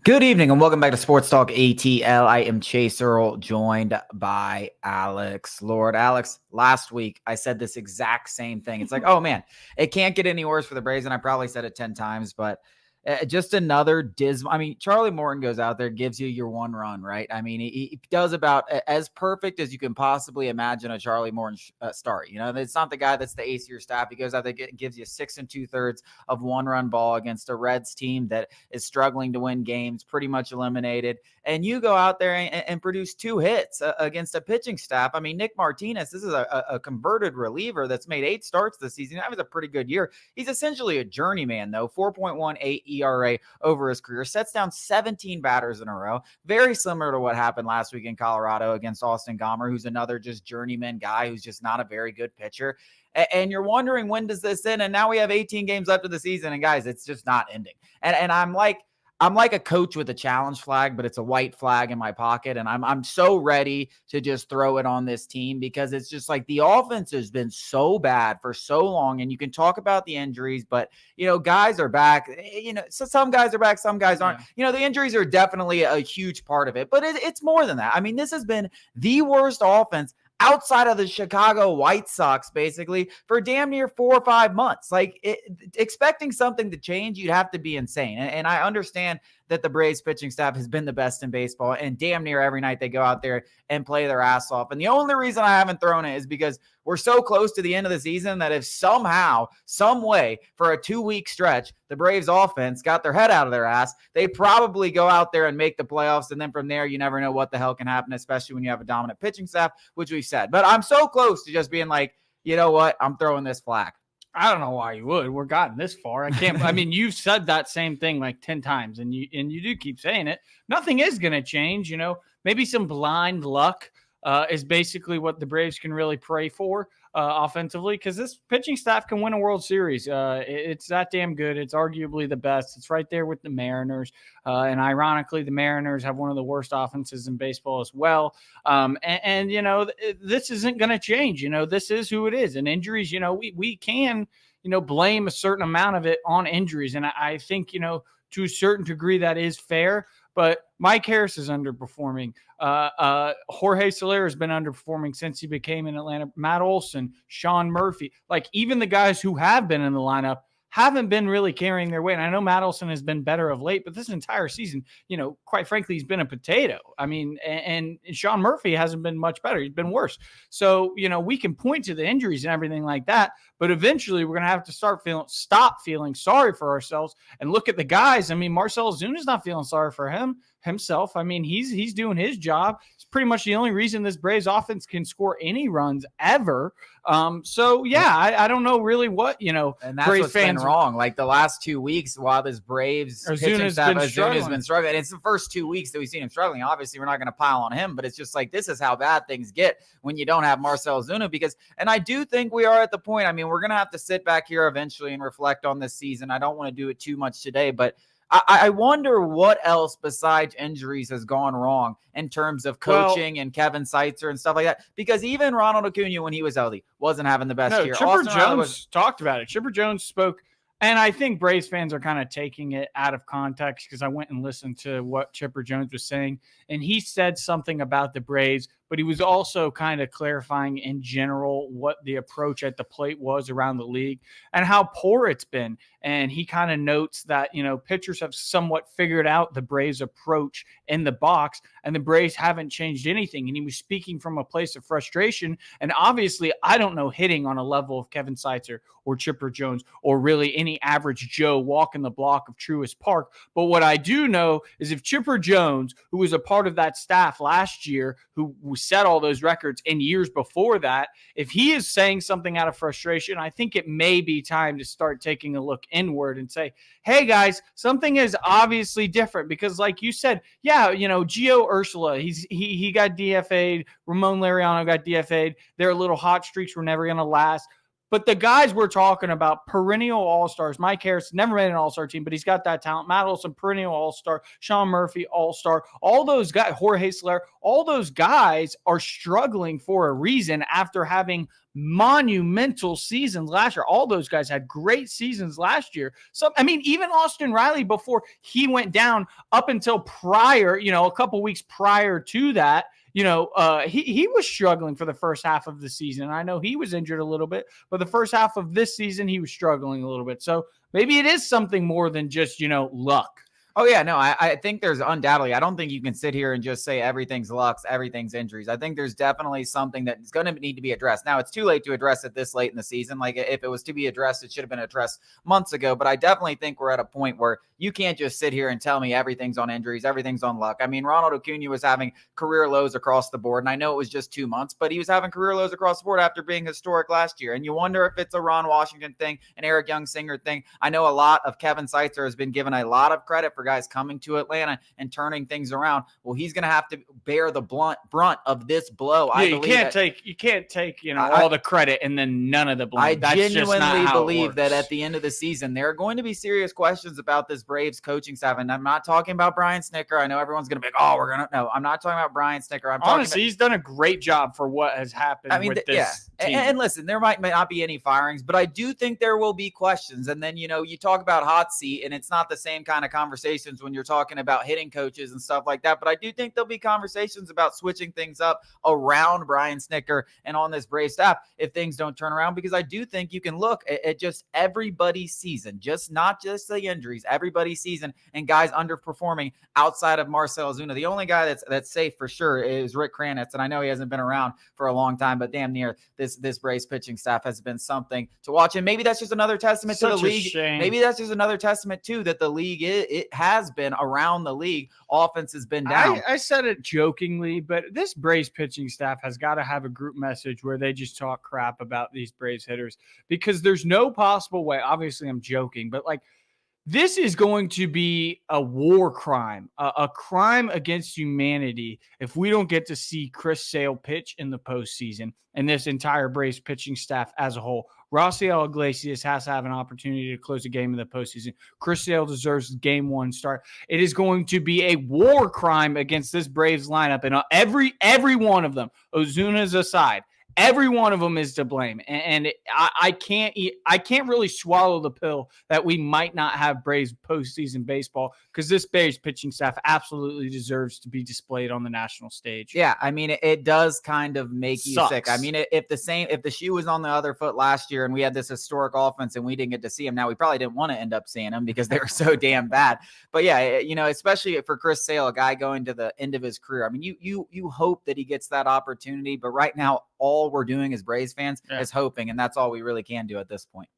Good evening and welcome back to Sports Talk ATL. I am Chase Earl, joined by Alex Lord. Alex, last week I said this exact same thing. It's like, oh man, it can't get any worse for the Braves, and I probably said it 10 times, but just another dismal. I mean, Charlie Morton goes out there, gives you your one run, right? I mean, he does about as perfect as you can possibly imagine a Charlie Morton start. You know, it's not the guy that's the ace of your staff. He goes out there, gives you 6 2/3 of one-run ball against a Reds team that is struggling to win games, pretty much eliminated. And you go out there and produce 2 hits against a pitching staff. I mean, Nick Martinez, this is a converted reliever that's made 8 starts this season. That was a pretty good year. He's essentially a journeyman, though. 4.18 ERA over his career, sets down 17 batters in a row. Very similar to what happened last week in Colorado against Austin Gomber, who's another just journeyman guy who's just not a very good pitcher. And you're wondering, when does this end? And now we have 18 games left of the season, and guys, it's just not ending. And I'm like a coach with a challenge flag, but it's a white flag in my pocket, and I'm so ready to just throw it on this team because it's just like the offense has been so bad for so long. And you can talk about the injuries, but guys are back. So some guys are back, some guys aren't. Yeah. The injuries are definitely a huge part of it, but it's more than that. I mean, this has been the worst offense outside of the Chicago White Sox, basically, for damn near 4 or 5 months. Expecting something to change, you'd have to be insane. And I understand that the Braves pitching staff has been the best in baseball, and damn near every night they go out there and play their ass off. And the only reason I haven't thrown it is because we're so close to the end of the season that if somehow, some way, for a 2-week stretch, the Braves offense got their head out of their ass, they probably go out there and make the playoffs. And then from there, you never know what the hell can happen, especially when you have a dominant pitching staff, which we've said. But I'm so close to just being like, you know what? I'm throwing this flag. I don't know why you would. We're gotten this far. I can't. I mean, you've said that same thing like 10 times, and you do keep saying it. Nothing is going to change. Maybe some blind luck is basically what the Braves can really pray for offensively, because this pitching staff can win a World Series. It's that damn good. It's arguably the best. It's right there with the Mariners. And ironically, the Mariners have one of the worst offenses in baseball as well. This isn't going to change. This is who it is. And injuries, we can, blame a certain amount of it on injuries. And I think, to a certain degree, that is fair. But Mike Harris is underperforming. Jorge Soler has been underperforming since he became in Atlanta. Matt Olson, Sean Murphy, like even the guys who have been in the lineup haven't been really carrying their weight. And I know Matt Olson has been better of late, but this entire season, quite frankly, he's been a potato. I mean, and Sean Murphy hasn't been much better. He's been worse. So, we can point to the injuries and everything like that, but eventually we're going to have to stop feeling sorry for ourselves and look at the guys. I mean, Marcell Ozuna's not feeling sorry for himself. I mean, he's doing his job. It's pretty much the only reason this Braves offense can score any runs ever. I don't know really what, and that's Braves what's fans been wrong. Like the last 2 weeks while this Braves Ozuna's been struggling. It's the first 2 weeks that we've seen him struggling. Obviously, we're not going to pile on him, but it's just like, this is how bad things get when you don't have Marcell Ozuna, and I do think we are at the point. I mean, we're going to have to sit back here eventually and reflect on this season. I don't want to do it too much today, but I wonder what else besides injuries has gone wrong in terms of coaching and Kevin Seitzer and stuff like that. Because even Ronald Acuna, when he was healthy, wasn't having the best year. Chipper Jones talked about it. Chipper Jones spoke, and I think Braves fans are kind of taking it out of context because I went and listened to what Chipper Jones was saying, and he said something about the Braves, but he was also kind of clarifying in general what the approach at the plate was around the league and how poor it's been. And he kind of notes that, pitchers have somewhat figured out the Braves approach in the box, and the Braves haven't changed anything. And he was speaking from a place of frustration. And obviously, I don't know hitting on a level of Kevin Seitzer or Chipper Jones or really any average Joe walking the block of Truist Park. But what I do know is if Chipper Jones, who was a part of that staff last year, who set all those records in years before that, if he is saying something out of frustration, I think it may be time to start taking a look inward and say, hey guys, something is obviously different. Because like you said, Gio Urshela, he got DFA'd, Ramon Laureano got DFA'd. Their little hot streaks were never going to last. But the guys we're talking about, perennial all-stars. Mike Harris never made an all-star team, but he's got that talent. Matt Olson, perennial all-star. Sean Murphy, all-star. All those guys, Jorge Soler, all those guys are struggling for a reason after having monumental seasons last year. All those guys had great seasons last year. So, I mean, even Austin Riley, before he went down, up until prior, a couple weeks prior to that, he was struggling for the first half of the season. And I know he was injured a little bit, but the first half of this season, he was struggling a little bit. So maybe it is something more than just, luck. Oh, yeah, no, I think there's undoubtedly, I don't think you can sit here and just say everything's luck, everything's injuries. I think there's definitely something that's going to need to be addressed. Now, it's too late to address it this late in the season. Like, if it was to be addressed, it should have been addressed months ago. But I definitely think we're at a point where you can't just sit here and tell me everything's on injuries, everything's on luck. I mean, Ronald Acuna was having career lows across the board, and I know it was just 2 months, but he was having career lows across the board after being historic last year. And you wonder if it's a Ron Washington thing, an Eric Young Singer thing. I know a lot of Kevin Seitzer has been given a lot of credit for guys coming to Atlanta and turning things around. Well, he's going to have to bear the brunt of this blow. Yeah, you can't take all the credit and then none of the blame. I genuinely believe that at the end of the season, there are going to be serious questions about this Braves coaching staff. And I'm not talking about Brian Snitker. I know everyone's going to be like, no, I'm not talking about Brian Snitker. Honestly, he's done a great job for what has happened with this team. And listen, there might not be any firings, but I do think there will be questions. And then, you talk about hot seat, and it's not the same kind of conversations when you're talking about hitting coaches and stuff like that. But I do think there'll be conversations about switching things up around Brian Snitker and on this Brave staff if things don't turn around, because I do think you can look at just everybody's season, not just the injuries, everybody's season, and guys underperforming outside of Marcell Ozuna. The only guy that's safe for sure is Rick Kranitz, and I know he hasn't been around for a long time, but damn near this Braves pitching staff has been something to watch. And maybe that's just another testament to the league. Maybe that's just another testament too that the league it has been around the league. Offense has been down. I said it jokingly, but this Braves pitching staff has got to have a group message where they just talk crap about these Braves hitters, because there's no possible way. Obviously, I'm joking, but this is going to be a war crime, a crime against humanity if we don't get to see Chris Sale pitch in the postseason, and this entire Braves pitching staff as a whole. Rafael Iglesias has to have an opportunity to close a game in the postseason. Chris Sale deserves game one start. It is going to be a war crime against this Braves lineup, and every one of them, Ozuna's aside, every one of them is to blame, and I can't really swallow the pill that we might not have Braves postseason baseball, because this Braves pitching staff absolutely deserves to be displayed on the national stage. Yeah, I mean, it does kind of make you sick. I mean, if the shoe was on the other foot last year and we had this historic offense and we didn't get to see him, now we probably didn't want to end up seeing him because they were so damn bad. But yeah, especially for Chris Sale, a guy going to the end of his career. I mean, you hope that he gets that opportunity, but right now all we're doing as Braves fans is hoping, and that's all we really can do at this point.